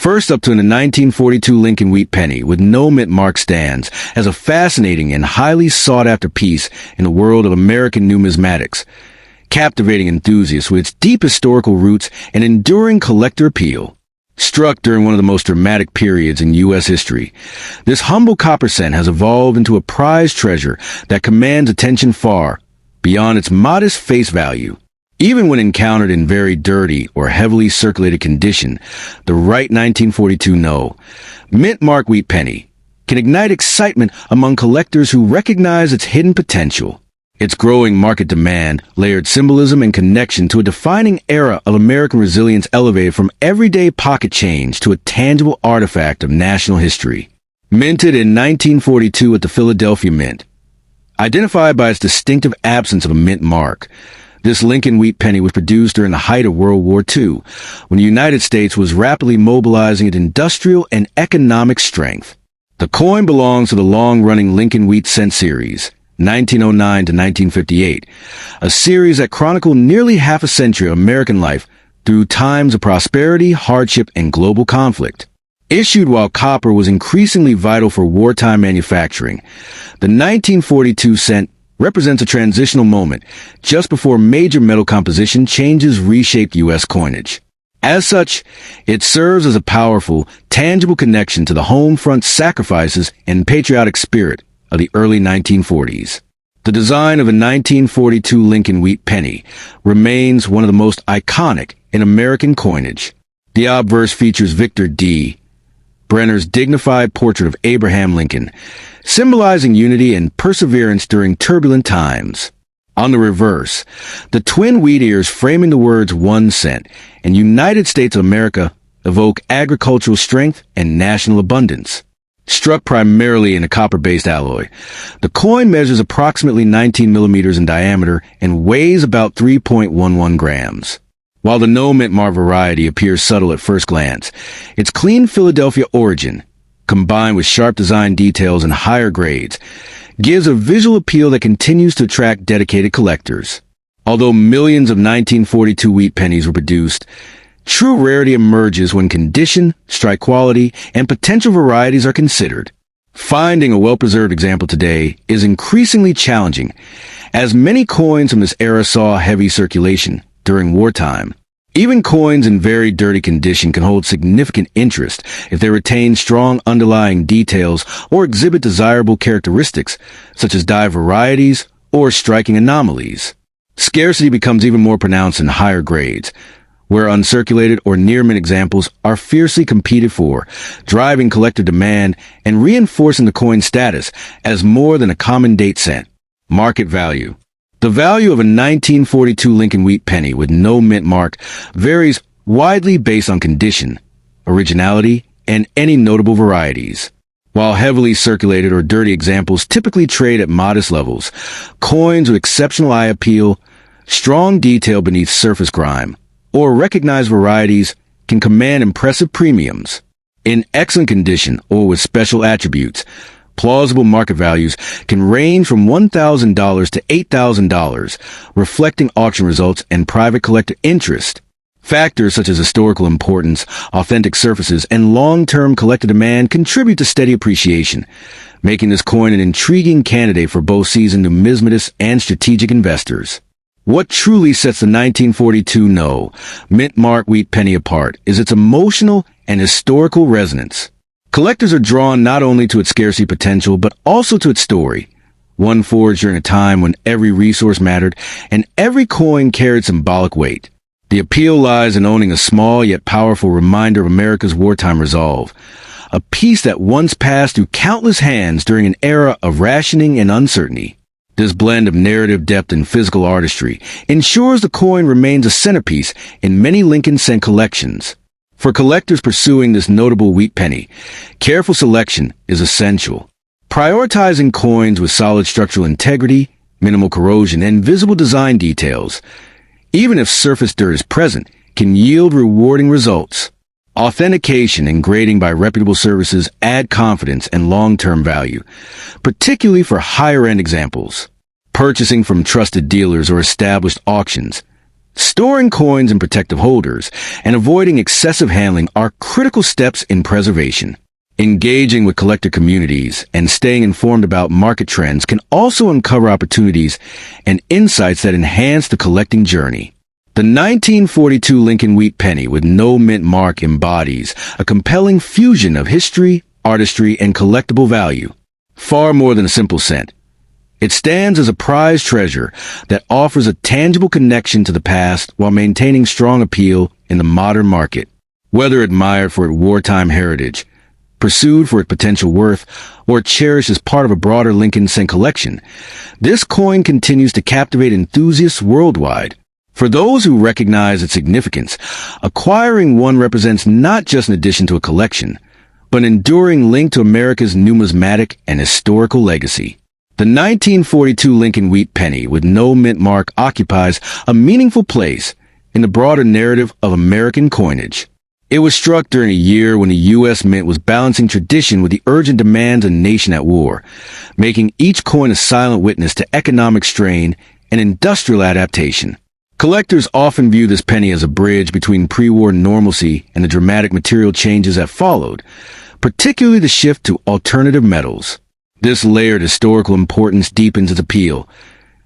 First up to the 1942 Lincoln Wheat Penny with no mint mark stands as a fascinating and highly sought-after piece in the world of American numismatics, captivating enthusiasts with its deep historical roots and enduring collector appeal. Struck during one of the most dramatic periods in U.S. history, this humble copper cent has evolved into a prized treasure that commands attention far beyond its modest face value. Even when encountered in very dirty or heavily circulated condition, the right 1942 mint mark wheat penny can ignite excitement among collectors who recognize its hidden potential. Its growing market demand, layered symbolism, and connection to a defining era of American resilience elevated from everyday pocket change to a tangible artifact of national history. Minted in 1942 at the Philadelphia Mint. Identified by its distinctive absence of a mint mark, this Lincoln Wheat Penny was produced during the height of World War II, when the United States was rapidly mobilizing its industrial and economic strength. The coin belongs to the long-running Lincoln Wheat Cent series, 1909 to 1958, a series that chronicled nearly half a century of American life through times of prosperity, hardship, and global conflict. Issued while copper was increasingly vital for wartime manufacturing, the 1942 cent represents a transitional moment just before major metal composition changes reshaped U.S. coinage. As such, it serves as a powerful, tangible connection to the home front sacrifices and patriotic spirit of the early 1940s. The design of a 1942 Lincoln Wheat Penny remains one of the most iconic in American coinage. The obverse features Victor D. Brenner's dignified portrait of Abraham Lincoln, symbolizing unity and perseverance during turbulent times. On the reverse, the twin wheat ears framing the words 1 cent and United States of America evoke agricultural strength and national abundance. Struck primarily in a copper-based alloy, the coin measures approximately 19 millimeters in diameter and weighs about 3.11 grams. While the no mint mark variety appears subtle at first glance, its clean Philadelphia origin, combined with sharp design details and higher grades, gives a visual appeal that continues to attract dedicated collectors. Although millions of 1942 wheat pennies were produced, true rarity emerges when condition, strike quality, and potential varieties are considered. Finding a well-preserved example today is increasingly challenging, as many coins from this era saw heavy circulation during wartime. Even coins in very dirty condition can hold significant interest if they retain strong underlying details or exhibit desirable characteristics, such as dye varieties or striking anomalies. Scarcity becomes even more pronounced in higher grades, where uncirculated or near-mint examples are fiercely competed for, driving collector demand and reinforcing the coin's status as more than a common date cent. Market value. The value of a 1942 Lincoln Wheat Penny with no mint mark varies widely based on condition, originality, and any notable varieties. While heavily circulated or dirty examples typically trade at modest levels, coins with exceptional eye appeal, strong detail beneath surface grime, or recognized varieties can command impressive premiums. In excellent condition or with special attributes, plausible market values can range from $1,000 to $8,000, reflecting auction results and private collector interest. Factors such as historical importance, authentic surfaces, and long-term collector demand contribute to steady appreciation, making this coin an intriguing candidate for both seasoned numismatists and strategic investors. What truly sets the 1942 mint mark wheat penny apart is its emotional and historical resonance. Collectors are drawn not only to its scarcity potential, but also to its story, one forged during a time when every resource mattered and every coin carried symbolic weight. The appeal lies in owning a small yet powerful reminder of America's wartime resolve, a piece that once passed through countless hands during an era of rationing and uncertainty. This blend of narrative depth and physical artistry ensures the coin remains a centerpiece in many Lincoln cent collections. For collectors pursuing this notable wheat penny, careful selection is essential. Prioritizing coins with solid structural integrity, minimal corrosion, and visible design details, even if surface dirt is present, can yield rewarding results. Authentication and grading by reputable services add confidence and long-term value, particularly for higher-end examples. Purchasing from trusted dealers or established auctions Storing coins in protective holders and avoiding excessive handling are critical steps in preservation. Engaging with collector communities and staying informed about market trends can also uncover opportunities and insights that enhance the collecting journey. The 1942 Lincoln Wheat Penny with no mint mark embodies a compelling fusion of history, artistry, and collectible value. Far more than a simple cent, it stands as a prized treasure that offers a tangible connection to the past while maintaining strong appeal in the modern market. Whether admired for its wartime heritage, pursued for its potential worth, or cherished as part of a broader Lincoln cent collection, this coin continues to captivate enthusiasts worldwide. For those who recognize its significance, acquiring one represents not just an addition to a collection, but an enduring link to America's numismatic and historical legacy. The 1942 Lincoln Wheat Penny with no mint mark occupies a meaningful place in the broader narrative of American coinage. It was struck during a year when the U.S. Mint was balancing tradition with the urgent demands of a nation at war, making each coin a silent witness to economic strain and industrial adaptation. Collectors often view this penny as a bridge between pre-war normalcy and the dramatic material changes that followed, particularly the shift to alternative metals. This layered historical importance deepens its appeal,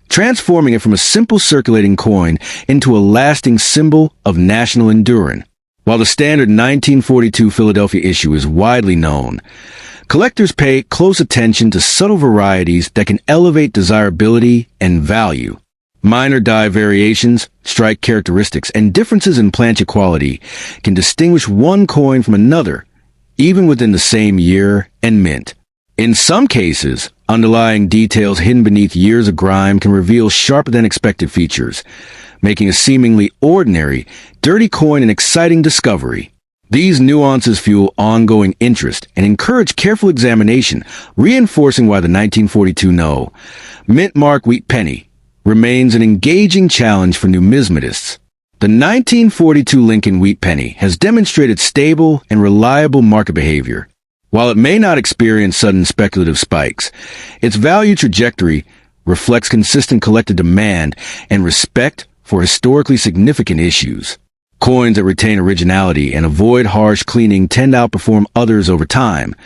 transforming it from a simple circulating coin into a lasting symbol of national endurance. While the standard 1942 Philadelphia issue is widely known, collectors pay close attention to subtle varieties that can elevate desirability and value. Minor die variations, strike characteristics, and differences in planche quality can distinguish one coin from another, even within the same year and mint. In some cases, underlying details hidden beneath years of grime can reveal sharper-than-expected features, making a seemingly ordinary, dirty coin an exciting discovery. These nuances fuel ongoing interest and encourage careful examination, reinforcing why the 1942 mint mark Wheat Penny remains an engaging challenge for numismatists. The 1942 Lincoln Wheat Penny has demonstrated stable and reliable market behavior. While it may not experience sudden speculative spikes, its value trajectory reflects consistent collector demand and respect for historically significant issues. Coins that retain originality and avoid harsh cleaning tend to outperform others over time,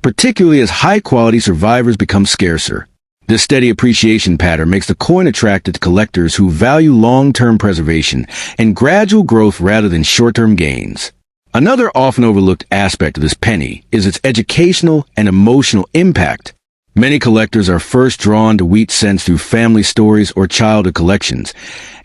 particularly as high-quality survivors become scarcer. This steady appreciation pattern makes the coin attractive to collectors who value long-term preservation and gradual growth rather than short-term gains. Another often overlooked aspect of this penny is its educational and emotional impact. Many collectors are first drawn to wheat cents through family stories or childhood collections,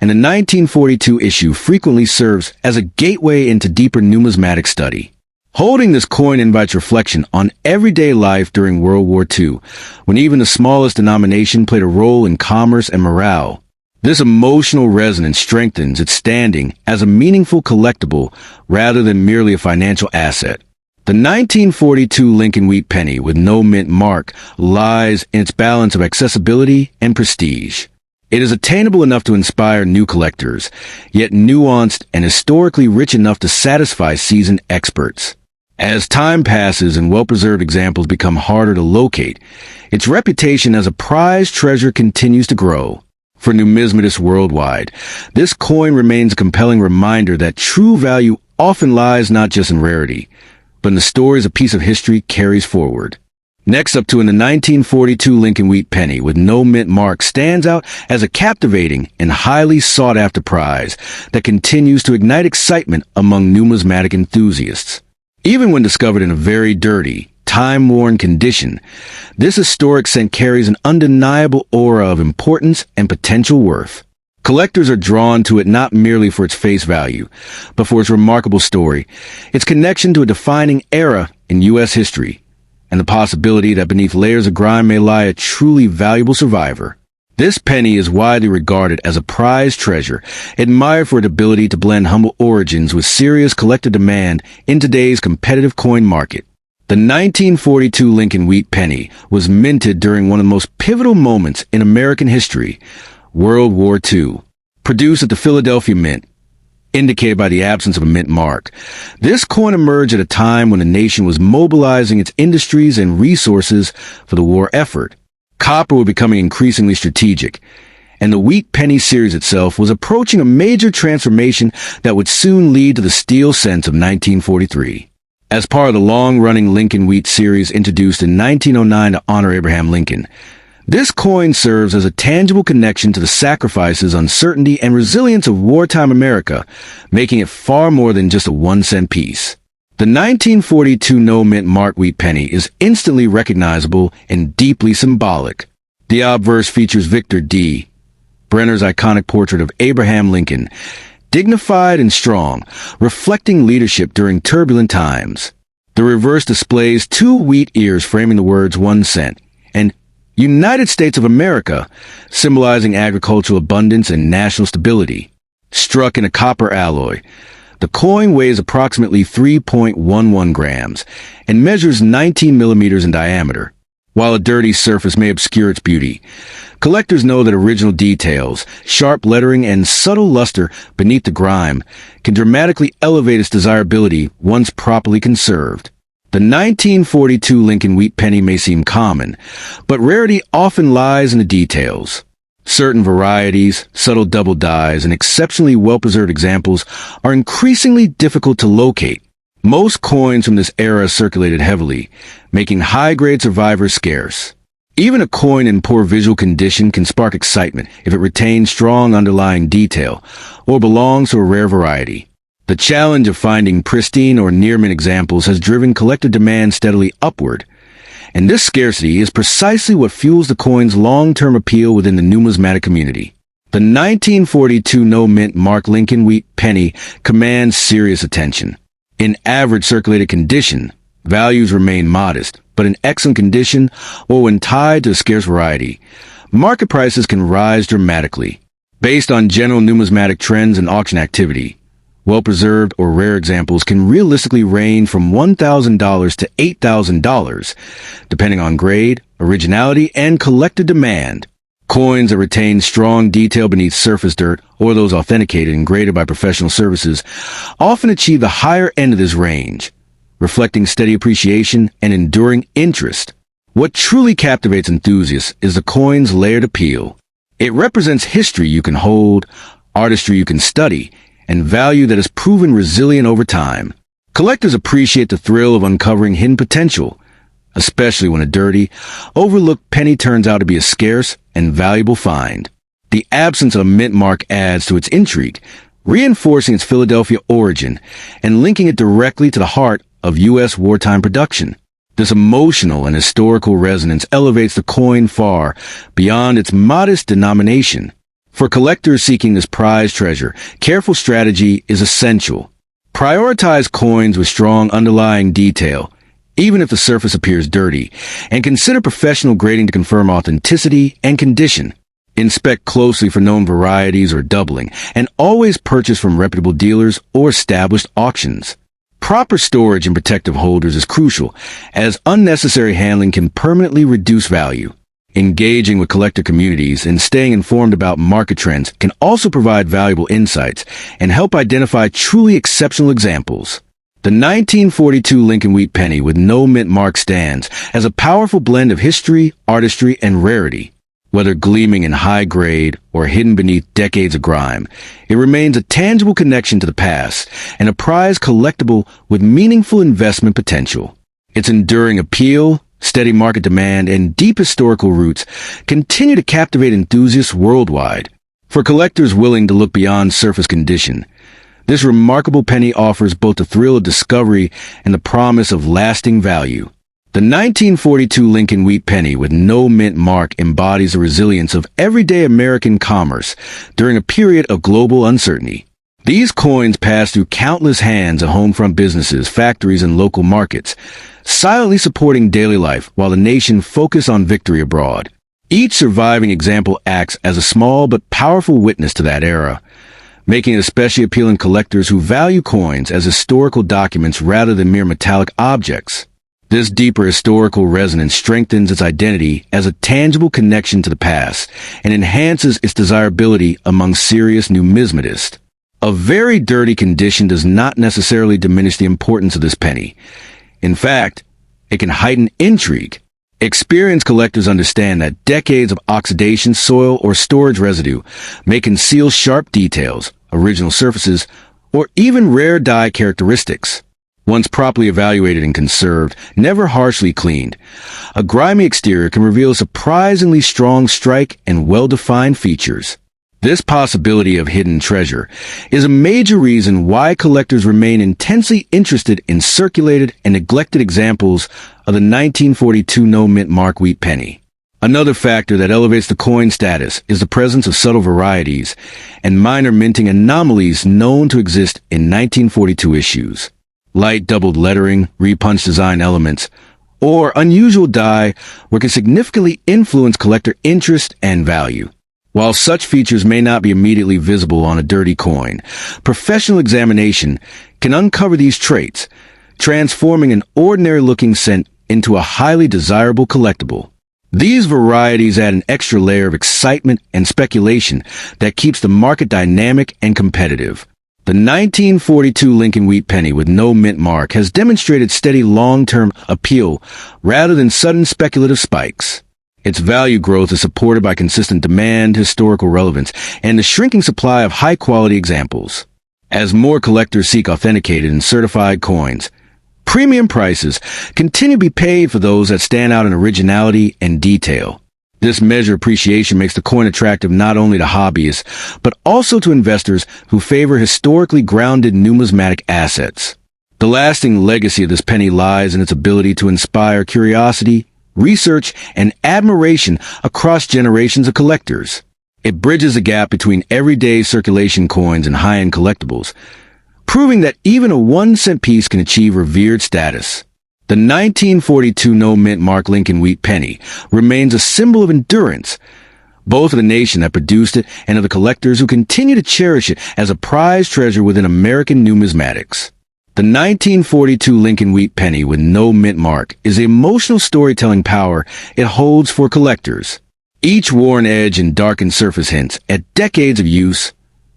and the 1942 issue frequently serves as a gateway into deeper numismatic study. Holding this coin invites reflection on everyday life during World War II, when even the smallest denomination played a role in commerce and morale. This emotional resonance strengthens its standing as a meaningful collectible rather than merely a financial asset. The 1942 Lincoln Wheat Penny with no mint mark lies in its balance of accessibility and prestige. It is attainable enough to inspire new collectors, yet nuanced and historically rich enough to satisfy seasoned experts. As time passes and well-preserved examples become harder to locate, its reputation as a prized treasure continues to grow. For numismatists worldwide, this coin remains a compelling reminder that true value often lies not just in rarity, but in the stories a piece of history carries forward. Next up in the 1942 Lincoln Wheat Penny with no mint mark stands out as a captivating and highly sought-after prize that continues to ignite excitement among numismatic enthusiasts. Even when discovered in a very dirty, time-worn condition, this historic cent carries an undeniable aura of importance and potential worth. Collectors are drawn to it not merely for its face value, but for its remarkable story, its connection to a defining era in U.S. history, and the possibility that beneath layers of grime may lie a truly valuable survivor. This penny is widely regarded as a prized treasure, admired for its ability to blend humble origins with serious collector demand in today's competitive coin market. The 1942 Lincoln Wheat Penny was minted during one of the most pivotal moments in American history, World War II. Produced at the Philadelphia Mint, indicated by the absence of a mint mark, this coin emerged at a time when the nation was mobilizing its industries and resources for the war effort. Copper was becoming increasingly strategic, and the Wheat Penny series itself was approaching a major transformation that would soon lead to the steel cents of 1943. As part of the long-running Lincoln Wheat series introduced in 1909 to honor Abraham Lincoln, this coin serves as a tangible connection to the sacrifices, uncertainty, and resilience of wartime America, making it far more than just a 1-cent piece. The 1942 no-mint marked Wheat Penny is instantly recognizable and deeply symbolic. The obverse features Victor D. Brenner's iconic portrait of Abraham Lincoln, dignified and strong, reflecting leadership during turbulent times. The reverse displays 2 wheat ears framing the words 1 cent, and United States of America, symbolizing agricultural abundance and national stability. Struck in a copper alloy, the coin weighs approximately 3.11 grams and measures 19 millimeters in diameter. While a dirty surface may obscure its beauty, collectors know that original details, sharp lettering, and subtle luster beneath the grime can dramatically elevate its desirability once properly conserved. The 1942 Lincoln Wheat Penny may seem common, but rarity often lies in the details. Certain varieties, subtle double dyes, and exceptionally well-preserved examples are increasingly difficult to locate. Most coins from this era circulated heavily, making high-grade survivors scarce. Even a coin in poor visual condition can spark excitement if it retains strong underlying detail or belongs to a rare variety. The challenge of finding pristine or near-mint examples has driven collector demand steadily upward, and this scarcity is precisely what fuels the coin's long-term appeal within the numismatic community. The 1942 no-mint marked Lincoln Wheat Penny commands serious attention. In average circulated condition, values remain modest, but in excellent condition, or when tied to a scarce variety, market prices can rise dramatically. Based on general numismatic trends and auction activity, well-preserved or rare examples can realistically range from $1,000 to $8,000, depending on grade, originality, and collector demand. Coins that retain strong detail beneath surface dirt, or those authenticated and graded by professional services, often achieve the higher end of this range, reflecting steady appreciation and enduring interest. What truly captivates enthusiasts is the coin's layered appeal. It represents history you can hold, artistry you can study, and value that has proven resilient over time. Collectors appreciate the thrill of uncovering hidden potential, especially when a dirty, overlooked penny turns out to be a scarce and valuable find. The absence of a mint mark adds to its intrigue, reinforcing its Philadelphia origin and linking it directly to the heart of U.S. wartime production. This emotional and historical resonance elevates the coin far beyond its modest denomination. For collectors seeking this prized treasure, careful strategy is essential. Prioritize coins with strong underlying detail, even if the surface appears dirty, and consider professional grading to confirm authenticity and condition. Inspect closely for known varieties or doubling, and always purchase from reputable dealers or established auctions. Proper storage in protective holders is crucial, as unnecessary handling can permanently reduce value. Engaging with collector communities and staying informed about market trends can also provide valuable insights and help identify truly exceptional examples. The 1942 Lincoln Wheat Penny with no mint mark stands as a powerful blend of history, artistry, and rarity. Whether gleaming in high grade or hidden beneath decades of grime, it remains a tangible connection to the past and a prized collectible with meaningful investment potential. Its enduring appeal, steady market demand, and deep historical roots continue to captivate enthusiasts worldwide. For collectors willing to look beyond surface condition, this remarkable penny offers both the thrill of discovery and the promise of lasting value. The 1942 Lincoln Wheat Penny with no mint mark embodies the resilience of everyday American commerce during a period of global uncertainty. These coins pass through countless hands at home-front businesses, factories, and local markets, silently supporting daily life while the nation focused on victory abroad. Each surviving example acts as a small but powerful witness to that era, making it especially appealing to collectors who value coins as historical documents rather than mere metallic objects. This deeper historical resonance strengthens its identity as a tangible connection to the past and enhances its desirability among serious numismatists. A very dirty condition does not necessarily diminish the importance of this penny. In fact, it can heighten intrigue. Experienced collectors understand that decades of oxidation, soil, or storage residue may conceal sharp details, original surfaces, or even rare dye characteristics. Once properly evaluated and conserved, never harshly cleaned, a grimy exterior can reveal a surprisingly strong strike and well-defined features. This possibility of hidden treasure is a major reason why collectors remain intensely interested in circulated and neglected examples of the 1942 no-mint mark wheat penny. Another factor that elevates the coin status is the presence of subtle varieties and minor minting anomalies known to exist in 1942 issues. Light doubled lettering, repunched design elements, or unusual dye can significantly influence collector interest and value. While such features may not be immediately visible on a dirty coin, professional examination can uncover these traits, transforming an ordinary-looking cent into a highly desirable collectible. These varieties add an extra layer of excitement and speculation that keeps the market dynamic and competitive. The 1942 Lincoln Wheat Penny with no mint mark has demonstrated steady long-term appeal rather than sudden speculative spikes. Its value growth is supported by consistent demand, historical relevance, and the shrinking supply of high-quality examples. As more collectors seek authenticated and certified coins, premium prices continue to be paid for those that stand out in originality and detail. This measured appreciation makes the coin attractive not only to hobbyists, but also to investors who favor historically grounded numismatic assets. The lasting legacy of this penny lies in its ability to inspire curiosity, research, and admiration across generations of collectors. It bridges the gap between everyday circulation coins and high-end collectibles, proving that even a 1-cent piece can achieve revered status. The 1942 no-mint mark Lincoln Wheat Penny remains a symbol of endurance, both of the nation that produced it and of the collectors who continue to cherish it as a prized treasure within American numismatics. The 1942 Lincoln Wheat Penny with no mint mark is the emotional storytelling power it holds for collectors. Each worn edge and darkened surface hints at decades of use,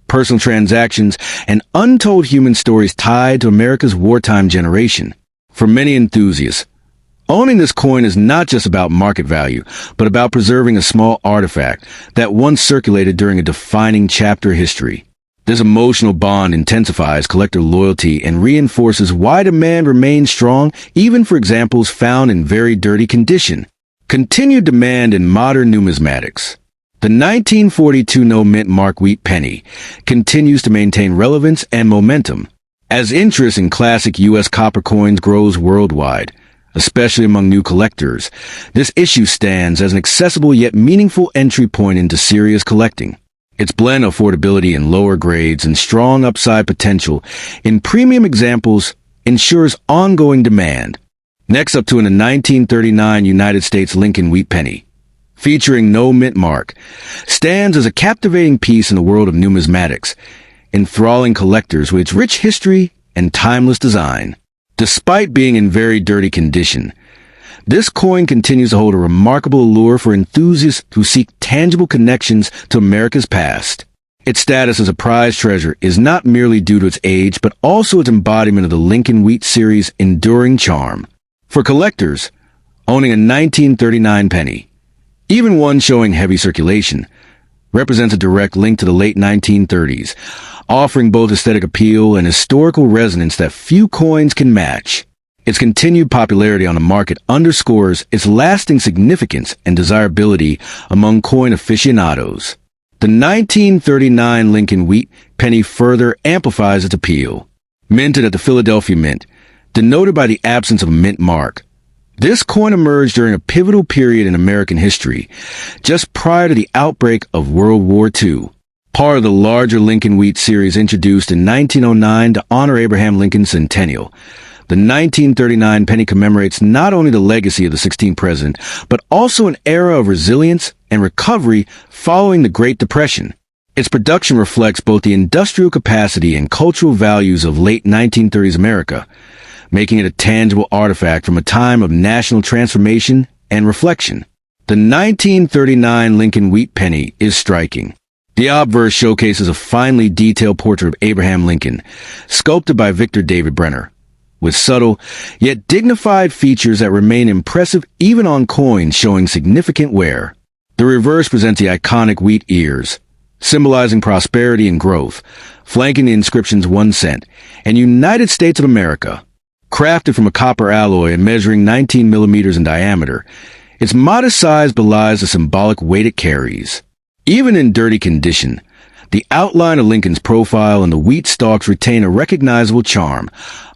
personal transactions, and untold human stories tied to America's wartime generation. For many enthusiasts, owning this coin is not just about market value, but about preserving a small artifact that once circulated during a defining chapter of history. This emotional bond intensifies collector loyalty and reinforces why demand remains strong even for examples found in very dirty condition. Continued demand in modern numismatics. The 1942 no-mint mark wheat penny continues to maintain relevance and momentum as interest in classic U.S. copper coins grows worldwide, especially among new collectors. This issue stands as an accessible yet meaningful entry point into serious collecting. Its blend of affordability in lower grades and strong upside potential in premium examples ensures ongoing demand. Next up to in the 1939 United States Lincoln Wheat Penny, featuring no mint mark, stands as a captivating piece in the world of numismatics, enthralling collectors with its rich history and timeless design. Despite being in very dirty condition, this coin continues to hold a remarkable allure for enthusiasts who seek tangible connections to America's past. Its status as a prized treasure is not merely due to its age, but also its embodiment of the Lincoln Wheat series' enduring charm. For collectors, owning a 1939 penny, even one showing heavy circulation, represents a direct link to the late 1930s, offering both aesthetic appeal and historical resonance that few coins can match. Its continued popularity on the market underscores its lasting significance and desirability among coin aficionados. The 1939 Lincoln Wheat Penny further amplifies its appeal. Minted at the Philadelphia Mint, denoted by the absence of a mint mark, this coin emerged during a pivotal period in American history, just prior to the outbreak of World War II. Part of the larger Lincoln Wheat series introduced in 1909 to honor Abraham Lincoln's centennial. The 1939 penny commemorates not only the legacy of the 16th president, but also an era of resilience and recovery following the Great Depression. Its production reflects both the industrial capacity and cultural values of late 1930s America, making it a tangible artifact from a time of national transformation and reflection. The 1939 Lincoln Wheat Penny is striking. The obverse showcases a finely detailed portrait of Abraham Lincoln, sculpted by Victor David Brenner. with subtle, yet dignified features that remain impressive even on coins showing significant wear. The reverse presents the iconic wheat ears, symbolizing prosperity and growth, flanking the inscriptions 1 cent, and United States of America. Crafted from a copper alloy and measuring 19 millimeters in diameter, its modest size belies the symbolic weight it carries. Even in dirty condition, the outline of Lincoln's profile and the wheat stalks retain a recognizable charm,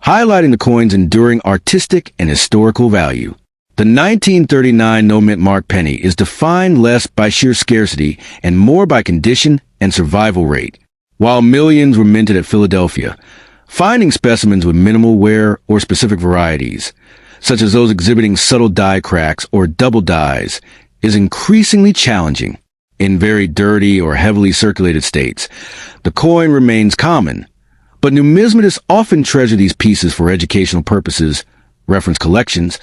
highlighting the coin's enduring artistic and historical value. The 1939 no-mint mark penny is defined less by sheer scarcity and more by condition and survival rate. While millions were minted at Philadelphia, finding specimens with minimal wear or specific varieties, such as those exhibiting subtle die cracks or double dies, is increasingly challenging. In very dirty or heavily circulated states, the coin remains common, but numismatists often treasure these pieces for educational purposes, reference collections,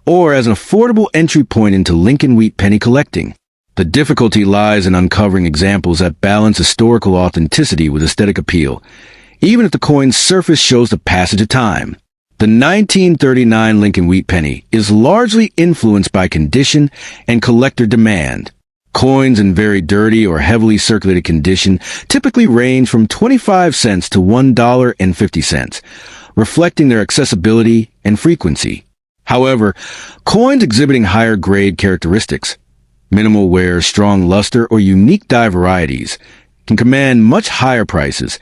or as an affordable entry point into Lincoln wheat penny collecting. The difficulty lies in uncovering examples that balance historical authenticity with aesthetic appeal, even if the coin's surface shows the passage of time. The 1939 Lincoln wheat penny is largely influenced by condition and collector demand. Coins in very dirty or heavily circulated condition typically range from 25 cents to $1.50, reflecting their accessibility and frequency. However, coins exhibiting higher grade characteristics, minimal wear, strong luster, or unique die varieties can command much higher prices,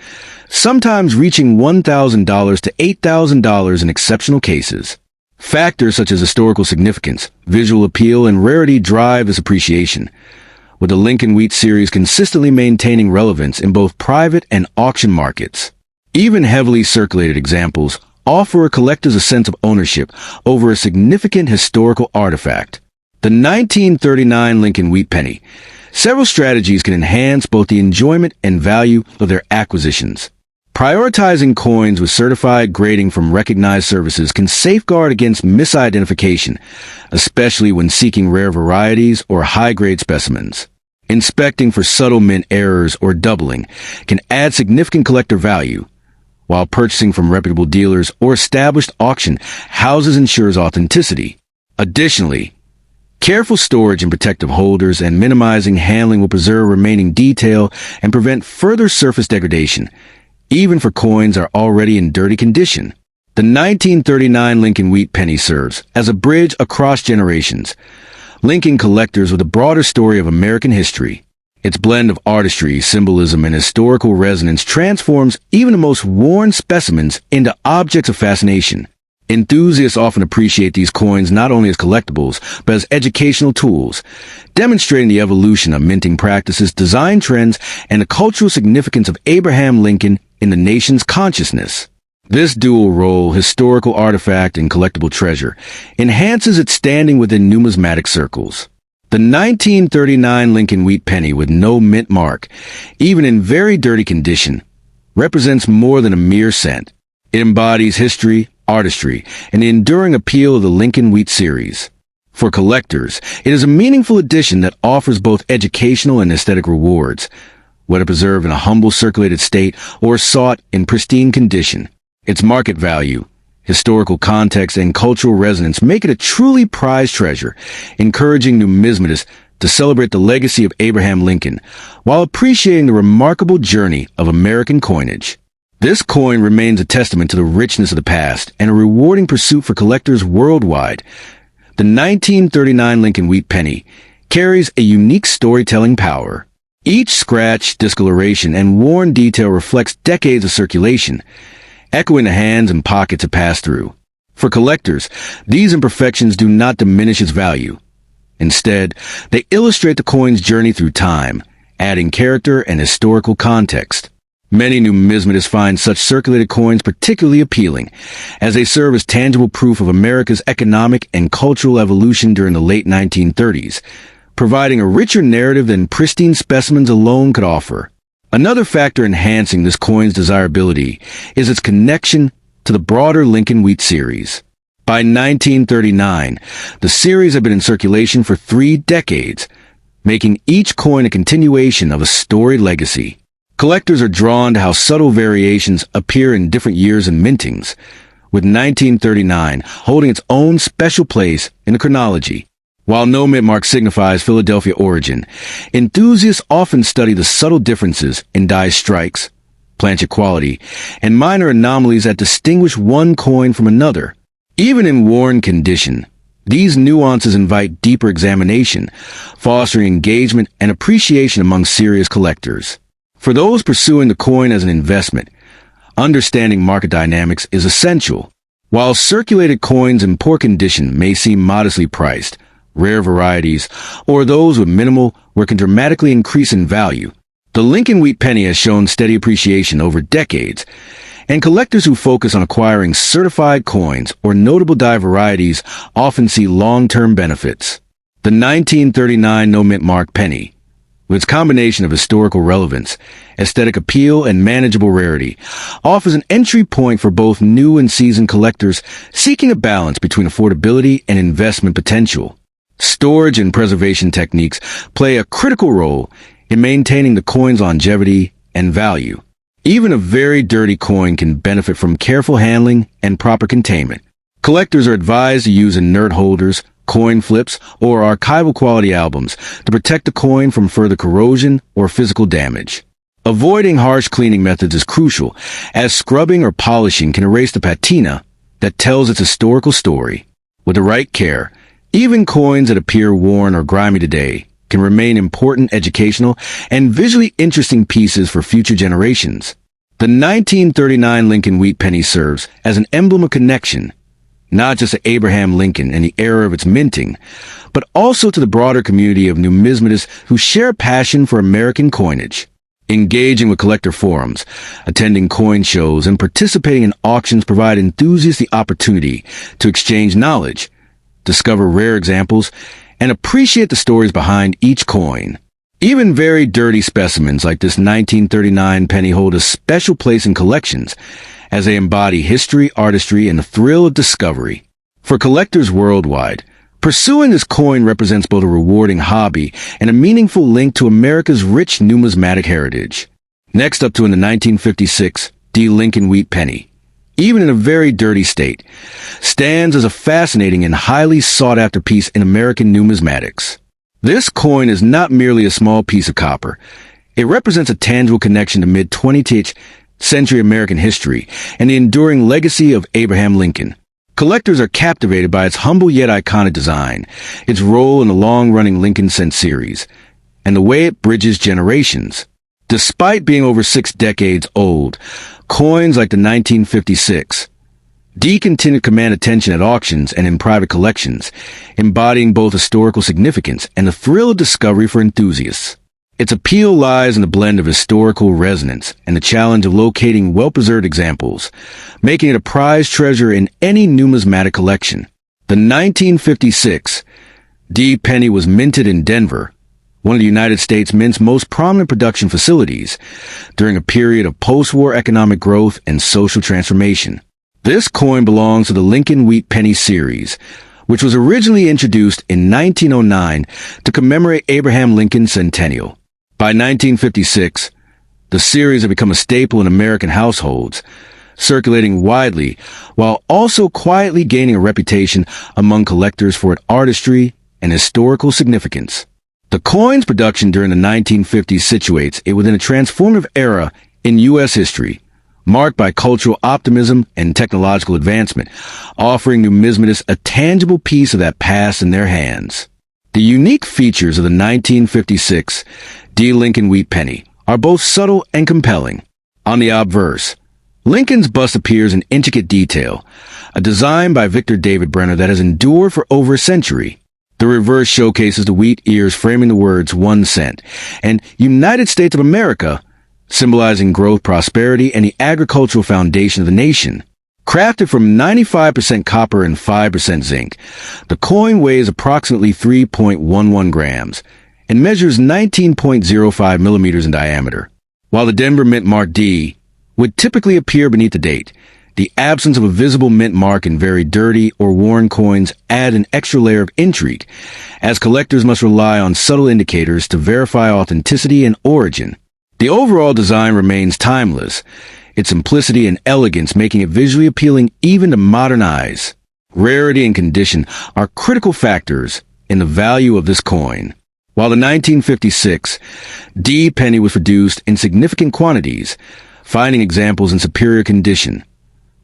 sometimes reaching $1,000 to $8,000 in exceptional cases. Factors such as historical significance, visual appeal, and rarity drive this appreciation, with the Lincoln Wheat series consistently maintaining relevance in both private and auction markets. Even heavily circulated examples offer collectors a sense of ownership over a significant historical artifact. The 1939 Lincoln wheat penny. Several strategies can enhance both the enjoyment and value of their acquisitions. Prioritizing coins with certified grading from recognized services can safeguard against misidentification, especially when seeking rare varieties or high-grade specimens. Inspecting for subtle mint errors or doubling can add significant collector value, while purchasing from reputable dealers or established auction houses ensures authenticity. Additionally, careful storage in protective holders and minimizing handling will preserve remaining detail and prevent further surface degradation, even for coins are already in dirty condition. The 1939 Lincoln wheat penny serves as a bridge across generations, linking collectors with a broader story of American history. Its blend of artistry, symbolism, and historical resonance transforms even the most worn specimens into objects of fascination. Enthusiasts often appreciate these coins not only as collectibles, but as educational tools, demonstrating the evolution of minting practices, design trends, and the cultural significance of Abraham Lincoln in the nation's consciousness. This dual role, historical artifact and collectible treasure, enhances its standing within numismatic circles. The 1939 Lincoln wheat penny with no mint mark, even in very dirty condition, represents more than a mere cent. It embodies history, artistry, and the enduring appeal of the Lincoln wheat series. For collectors, it is a meaningful addition that offers both educational and aesthetic rewards, whether preserved in a humble circulated state or sought in pristine condition. Its market value, historical context, and cultural resonance make it a truly prized treasure, encouraging numismatists to celebrate the legacy of Abraham Lincoln while appreciating the remarkable journey of American coinage. This coin remains a testament to the richness of the past and a rewarding pursuit for collectors worldwide. The 1939 Lincoln wheat penny carries a unique storytelling power. Each scratch, discoloration, and worn detail reflects decades of circulation, echoing the hands and pockets it passed through. For collectors, these imperfections do not diminish its value. Instead, they illustrate the coin's journey through time, adding character and historical context. Many numismatists find such circulated coins particularly appealing, as they serve as tangible proof of America's economic and cultural evolution during the late 1930s, providing a richer narrative than pristine specimens alone could offer. Another factor enhancing this coin's desirability is its connection to the broader Lincoln wheat series. By 1939, the series had been in circulation for 3 decades, making each coin a continuation of a storied legacy. Collectors are drawn to how subtle variations appear in different years and mintings, with 1939 holding its own special place in the chronology. While no mint mark signifies Philadelphia origin, enthusiasts often study the subtle differences in die strikes, planchet quality, and minor anomalies that distinguish one coin from another. Even in worn condition, these nuances invite deeper examination, fostering engagement and appreciation among serious collectors. For those pursuing the coin as an investment, understanding market dynamics is essential. While circulated coins in poor condition may seem modestly priced, rare varieties, or those with minimal work can dramatically increase in value. The Lincoln Wheat Penny has shown steady appreciation over decades, and collectors who focus on acquiring certified coins or notable die varieties often see long-term benefits. The 1939 no-mint mark penny, with its combination of historical relevance, aesthetic appeal, and manageable rarity, offers an entry point for both new and seasoned collectors seeking a balance between affordability and investment potential. Storage and preservation techniques play a critical role in maintaining the coin's longevity and value. Even a very dirty coin can benefit from careful handling and proper containment. Collectors are advised to use inert holders, coin flips, or archival quality albums to protect the coin from further corrosion or physical damage. Avoiding harsh cleaning methods is crucial, as scrubbing or polishing can erase the patina that tells its historical story. With the right care, even coins that appear worn or grimy today can remain important educational and visually interesting pieces for future generations. The 1939 Lincoln Wheat Penny serves as an emblem of connection, not just to Abraham Lincoln and the era of its minting, but also to the broader community of numismatists who share a passion for American coinage. Engaging with collector forums, attending coin shows, and participating in auctions provide enthusiasts the opportunity to exchange knowledge, discover rare examples, and appreciate the stories behind each coin. Even very dirty specimens like this 1939 penny hold a special place in collections, as they embody history, artistry, and the thrill of discovery. For collectors worldwide, pursuing this coin represents both a rewarding hobby and a meaningful link to America's rich numismatic heritage. Next up to in the 1956 D. Lincoln Wheat Penny, even in a very dirty state, stands as a fascinating and highly sought-after piece in American numismatics. This coin is not merely a small piece of copper. It represents a tangible connection to mid-20th century American history and the enduring legacy of Abraham Lincoln. Collectors are captivated by its humble yet iconic design, its role in the long-running Lincoln Cent series, and the way it bridges generations. Despite being over 6 decades old, coins like the 1956 D continue to command attention at auctions and in private collections, embodying both historical significance and the thrill of discovery for enthusiasts. Its appeal lies in the blend of historical resonance and the challenge of locating well-preserved examples, making it a prized treasure in any numismatic collection. The 1956 D penny was minted in Denver, one of the United States Mint's most prominent production facilities, during a period of post-war economic growth and social transformation. This coin belongs to the Lincoln Wheat Penny series, which was originally introduced in 1909 to commemorate Abraham Lincoln's centennial. By 1956, the series had become a staple in American households, circulating widely while also quietly gaining a reputation among collectors for its artistry and historical significance. The coin's production during the 1950s situates it within a transformative era in U.S. history, marked by cultural optimism and technological advancement, offering numismatists a tangible piece of that past in their hands. The unique features of the 1956 D. Lincoln Wheat Penny are both subtle and compelling. On the obverse, Lincoln's bust appears in intricate detail, a design by Victor David Brenner that has endured for over a century. The reverse showcases the wheat ears framing the words 1 cent and United States of America, symbolizing growth, prosperity, and the agricultural foundation of the nation. Crafted from 95% copper and 5% zinc, the coin weighs approximately 3.11 grams and measures 19.05 millimeters in diameter. While the Denver Mint Mark D would typically appear beneath the date, the absence of a visible mint mark in very dirty or worn coins add an extra layer of intrigue, as collectors must rely on subtle indicators to verify authenticity and origin. The overall design remains timeless, its simplicity and elegance making it visually appealing even to modern eyes. Rarity and condition are critical factors in the value of this coin. While the 1956 D penny was produced in significant quantities, finding examples in superior condition,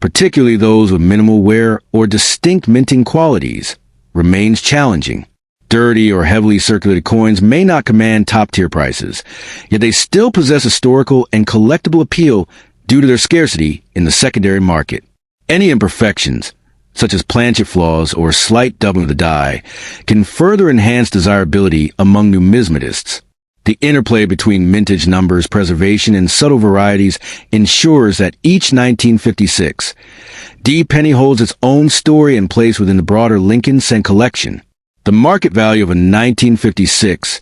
particularly those with minimal wear or distinct minting qualities, remains challenging. Dirty or heavily circulated coins may not command top-tier prices, yet they still possess historical and collectible appeal due to their scarcity in the secondary market. Any imperfections, such as planchet flaws or slight doubling of the die, can further enhance desirability among numismatists. The interplay between mintage numbers, preservation, and subtle varieties ensures that each 1956 D penny holds its own story and place within the broader Lincoln Cent collection. The market value of a 1956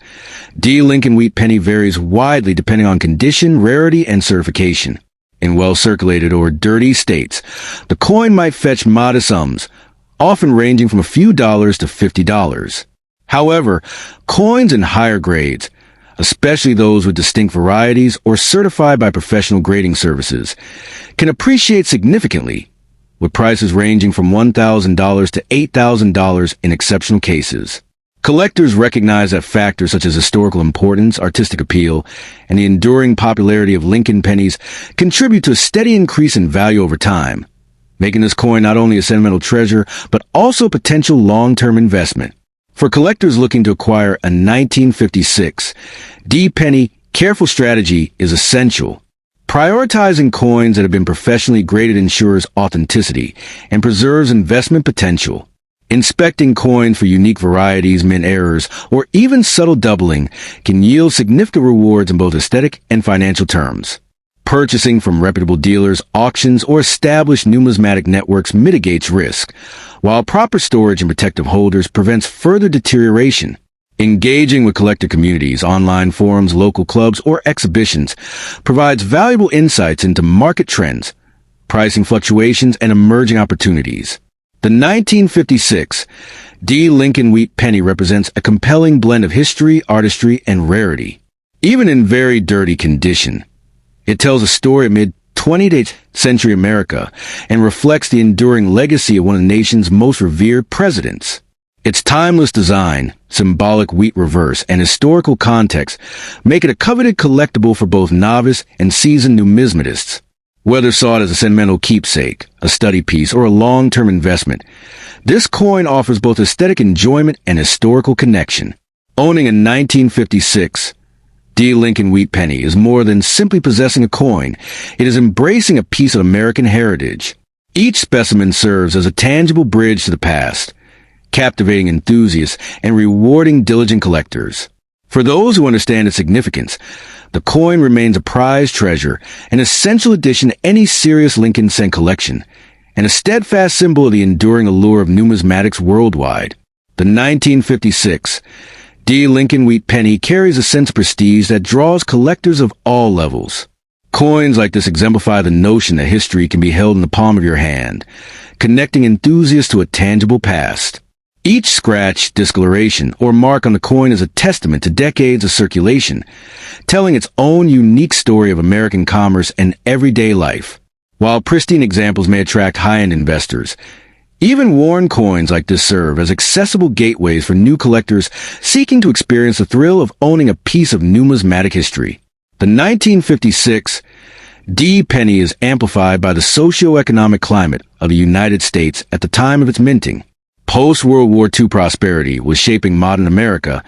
D Lincoln Wheat Penny varies widely depending on condition, rarity, and certification. In well-circulated or dirty states, the coin might fetch modest sums, often ranging from a few dollars to $50. However, coins in higher grades, especially those with distinct varieties or certified by professional grading services, can appreciate significantly, with prices ranging from $1,000 to $8,000 in exceptional cases. Collectors recognize that factors such as historical importance, artistic appeal, and the enduring popularity of Lincoln pennies contribute to a steady increase in value over time, making this coin not only a sentimental treasure, but also a potential long-term investment. For collectors looking to acquire a 1956 D penny, careful strategy is essential. Prioritizing coins that have been professionally graded ensures authenticity and preserves investment potential. Inspecting coins for unique varieties, mint errors, or even subtle doubling can yield significant rewards in both aesthetic and financial terms. Purchasing from reputable dealers, auctions, or established numismatic networks mitigates risk, while proper storage and protective holders prevents further deterioration. Engaging with collector communities, online forums, local clubs, or exhibitions provides valuable insights into market trends, pricing fluctuations, and emerging opportunities. The 1956 D Lincoln Wheat Penny represents a compelling blend of history, artistry, and rarity. Even in very dirty condition, it tells a story amid 20th century America and reflects the enduring legacy of one of the nation's most revered presidents. Its timeless design, symbolic wheat reverse, and historical context make it a coveted collectible for both novice and seasoned numismatists. Whether sought as a sentimental keepsake, a study piece, or a long-term investment, this coin offers both aesthetic enjoyment and historical connection. Owning a 1956 D Lincoln Wheat Penny is more than simply possessing a coin. It is embracing a piece of American heritage. Each specimen serves as a tangible bridge to the past, captivating enthusiasts and rewarding diligent collectors. For those who understand its significance, the coin remains a prized treasure, an essential addition to any serious Lincoln Cent collection, and a steadfast symbol of the enduring allure of numismatics worldwide. The 1956 D Lincoln Wheat Penny carries a sense of prestige that draws collectors of all levels. Coins like this exemplify the notion that history can be held in the palm of your hand, connecting enthusiasts to a tangible past. Each scratch, discoloration, or mark on the coin is a testament to decades of circulation, telling its own unique story of American commerce and everyday life. While pristine examples may attract high-end investors, even worn coins like this serve as accessible gateways for new collectors seeking to experience the thrill of owning a piece of numismatic history. The 1956 D penny is amplified by the socio-economic climate of the United States at the time of its minting. Post-World War II prosperity was shaping modern America,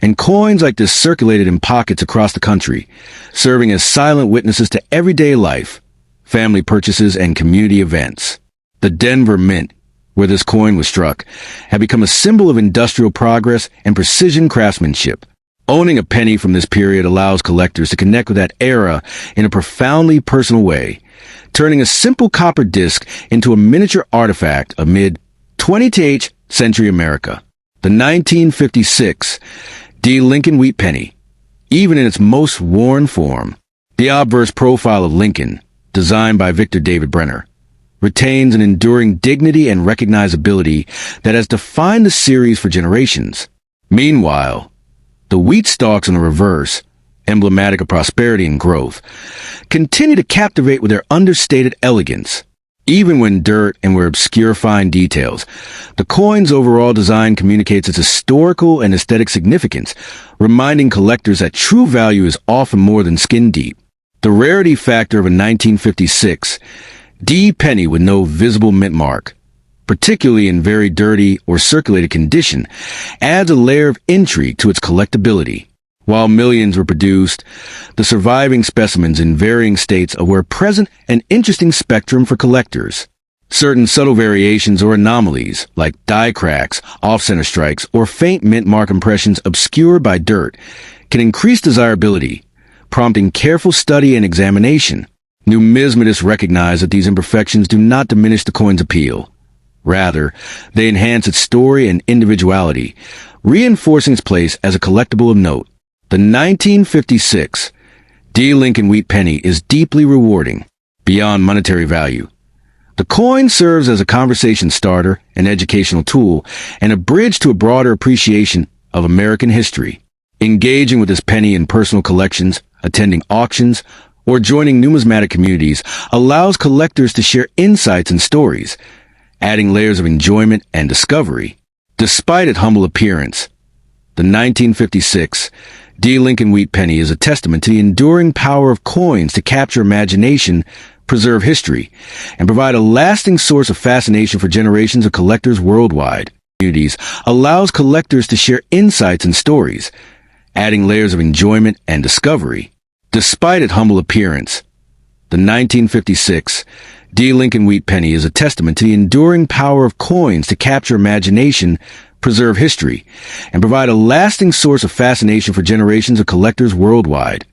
and coins like this circulated in pockets across the country, serving as silent witnesses to everyday life, family purchases, and community events. The Denver Mint, where this coin was struck, had become a symbol of industrial progress and precision craftsmanship. Owning a penny from this period allows collectors to connect with that era in a profoundly personal way, turning a simple copper disc into a miniature artifact amid 20th century America. The 1956 D Lincoln Wheat Penny, even in its most worn form, the obverse profile of Lincoln, designed by Victor David Brenner, retains an enduring dignity and recognizability that has defined the series for generations. Meanwhile, the wheat stalks on the reverse, emblematic of prosperity and growth, continue to captivate with their understated elegance. Even when dirt and were obscure fine details, the coin's overall design communicates its historical and aesthetic significance, reminding collectors that true value is often more than skin deep. The rarity factor of a 1956 D penny with no visible mint mark, particularly in very dirty or circulated condition, adds a layer of intrigue to its collectability. While millions were produced, the surviving specimens in varying states were present an interesting spectrum for collectors. Certain subtle variations or anomalies, like die cracks, off-center strikes, or faint mint mark impressions obscured by dirt, can increase desirability, prompting careful study and examination. Numismatists recognize that these imperfections do not diminish the coin's appeal. Rather, they enhance its story and individuality, reinforcing its place as a collectible of note. The 1956 D. Lincoln Wheat Penny is deeply rewarding, beyond monetary value. The coin serves as a conversation starter, an educational tool, and a bridge to a broader appreciation of American history. Engaging with this penny in personal collections, attending auctions, or joining numismatic communities allows collectors to share insights and stories, adding layers of enjoyment and discovery. Despite its humble appearance, the 1956 D. Lincoln Wheat Penny is a testament to the enduring power of coins to capture imagination, preserve history, and provide a lasting source of fascination for generations of collectors worldwide. Communities allows collectors to share insights and stories, adding layers of enjoyment and discovery. Despite its humble appearance, the 1956 D. Lincoln Wheat Penny is a testament to the enduring power of coins to capture imagination, preserve history, and provide a lasting source of fascination for generations of collectors worldwide.